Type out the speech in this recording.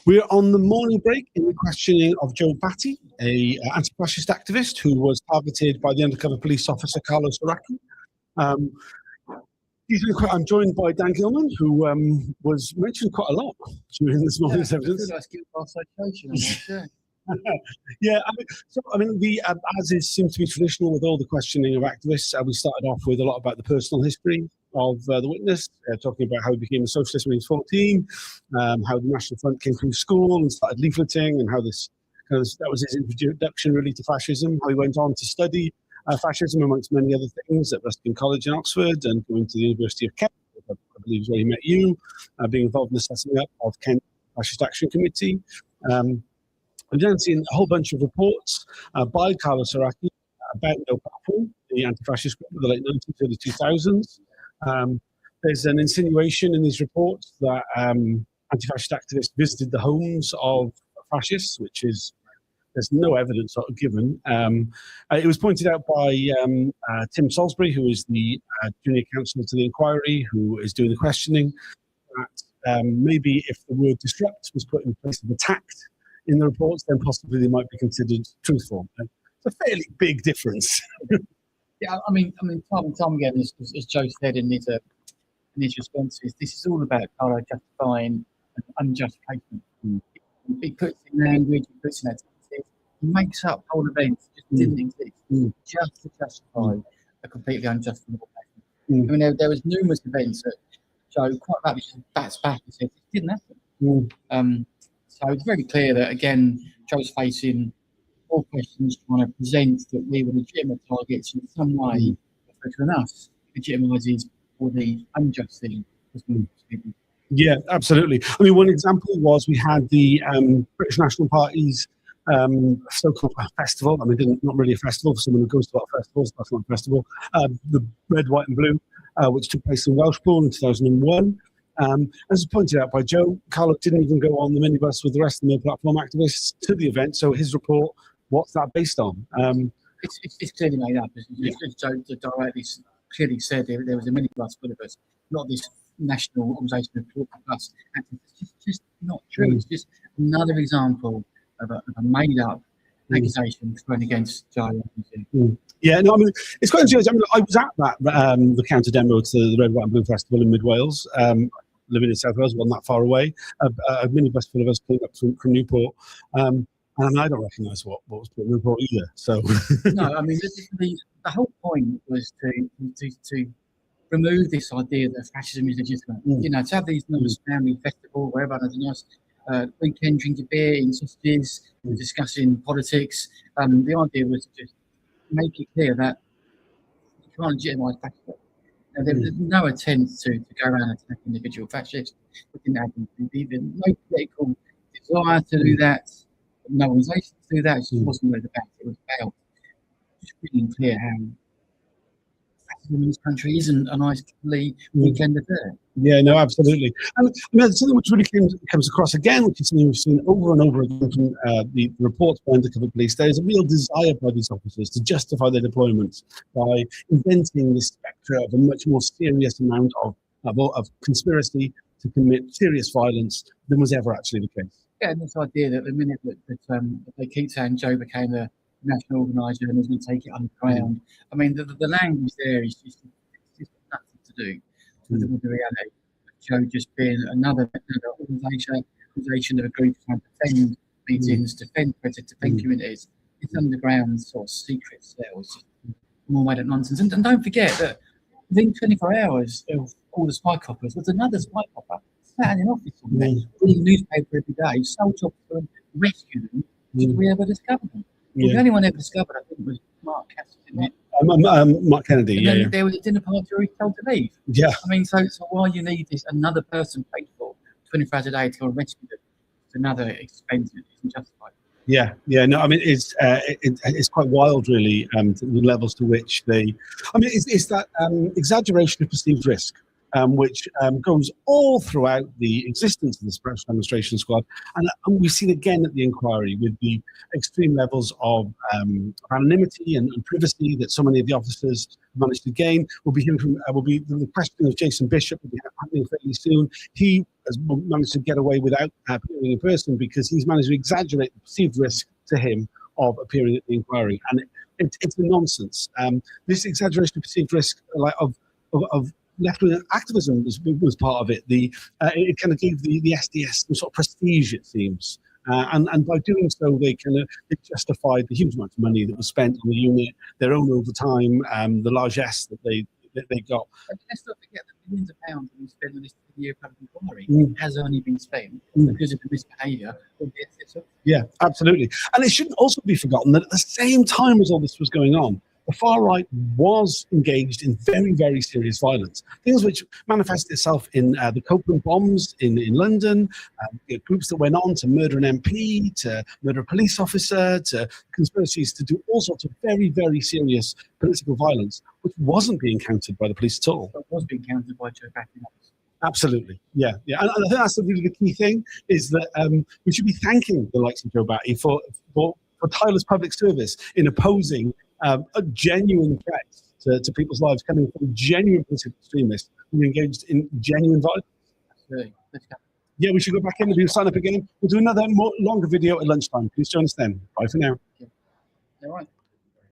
We're on the morning break in the questioning of Joe Batty, a anti-fascist activist who was targeted by the undercover police officer Carlos Araki. I'm joined by Dan Gilman, who was mentioned quite a lot during this morning's evidence. Yeah, as seems to be traditional with all the questioning of activists, we started off with a lot about the personal history of the witness, talking about how he became a socialist when he was 14, how the National Front came through school and started leafleting, and how that was his introduction really to fascism, how he went on to study fascism amongst many other things at Ruskin College in Oxford and going to the University of Kent, I believe is where he met you, being involved in the setting up of Kent Fascist Action Committee. I've then seen a whole bunch of reports by Carlos Araki about No Platform, the anti-fascist group of the late 1990s, early 2000s. There's an insinuation in these reports that anti-fascist activists visited the homes of fascists, which is, there's no evidence sort of given. It was pointed out by Tim Salisbury, who is the junior counsel to the inquiry, who is doing the questioning, that maybe if the word disrupt was put in place of attacked in the reports, then possibly they might be considered truthful. It's a fairly big difference. Yeah, I mean, time and time again, as Joe said in his responses, this is all about Carlo justifying an unjust placement. He puts in language, he puts in activities, he makes up whole events just didn't exist, just to justify a completely unjust placement. I mean, there was numerous events that Joe quite rightly just bats back and said it didn't happen. So it's very clear that, again, Joe's facing all questions trying to present that we were legitimate targets in some way, for us, legitimises all the unjust thing. Yeah, absolutely. I mean, one example was we had the British National Party's so-called festival. I mean, not really a festival for someone who goes to a lot of festivals. That's not a festival. The Red, White and Blue, which took place in Welshpool in 2001. As pointed out by Joe, Carlo didn't even go on the minibus with the rest of the No Platform activists to the event. So his report, what's that based on? It's clearly made up. As Joe directly clearly said, there was a minibus full of us, not this national organisation of political bus activists. It's just not true. It's just another example of a made-up accusation thrown against Joe. Yeah, no, I mean, it's quite interesting. I mean, I was at that the counter demo to the Red, White and Blue Festival in Mid Wales, living in South Wales, wasn't that far away. A minibus full of us came up from Newport, and I don't recognise what was put in Newport either. So no, I mean, the whole point was to remove this idea that fascism is legitimate. You know, to have these nice family festival where everyone has a nice weekend drinking beer, eating sausages, discussing politics. The idea was to just make it clear that you can't legitimise fascism. There was no attempt to go around and attack individual fascists. We didn't have no political desire to do that, no organisation to do that. It just wasn't what it was about. It was about just being clear how fascism in this country isn't a nice weekend affair. Yeah, no, absolutely. And I mean, something which really comes across again, which is something we've seen over and over again from the reports by undercover police. There is a real desire by these officers to justify their deployments by inventing this spectre of a much more serious amount of conspiracy to commit serious violence than was ever actually the case. Yeah, and this idea that the minute that they keep saying Joe became a national organiser and is going to take it underground, I mean, the language there is just nothing to do with the reality. Joe just being another organisation of a group trying to defend meetings, defend communities. It's underground sort of secret cells, just more made up nonsense. And don't forget that within 24 hours of all the spy coppers was another spy copper sat in an office somewhere, reading newspaper every day, sole job to rescue them. Did we ever discover them? Well, the only one ever discovered, I think, was Mark Cassidy, didn't it? Mark Kennedy, and then there was a dinner party where he told to leave. Yeah. I mean, so why you need this another person paid for 24 hours a day to go and rescue them? It's another expense that isn't justified. Yeah, no, I mean, it's quite wild, really, the levels to which they... I mean, it's that exaggeration of perceived risk, which goes all throughout the existence of the Special Demonstration Squad. And we've seen again at the inquiry with the extreme levels of anonymity and privacy that so many of the officers managed to gain. We'll be hearing from, the question of Jason Bishop will be happening fairly soon. He has managed to get away without appearing in person because he's managed to exaggerate the perceived risk to him of appearing at the inquiry, and it's a nonsense. This exaggeration of perceived risk, like of left-wing activism, was part of it. It kind of gave the SDS some sort of prestige, it seems. And by doing so, they justified the huge amount of money that was spent on the unit, their own overtime, the largesse that they got. But let's not forget that millions of pounds that we spent on this year of public inquiry has only been spent Mm. because of the misbehaviour of the SSO. Yeah, absolutely. And it shouldn't also be forgotten that at the same time as all this was going on, the far right was engaged in very, very serious violence. Things which manifested itself in the Copeland bombs in London, groups that went on to murder an MP, to murder a police officer, to conspiracies to do all sorts of very, very serious political violence, which wasn't being countered by the police at all. But was being countered by Joe Batty. Absolutely, yeah. And I think that's really the key thing, is that we should be thanking the likes of Joe Batty for tireless public service in opposing a genuine threat to people's lives coming from genuine political extremists who are engaged in genuine violence. Absolutely. Let's go. Yeah, we should go back in and we'll sign up again. We'll do another longer video at lunchtime. Please join us then. Bye for now. All right.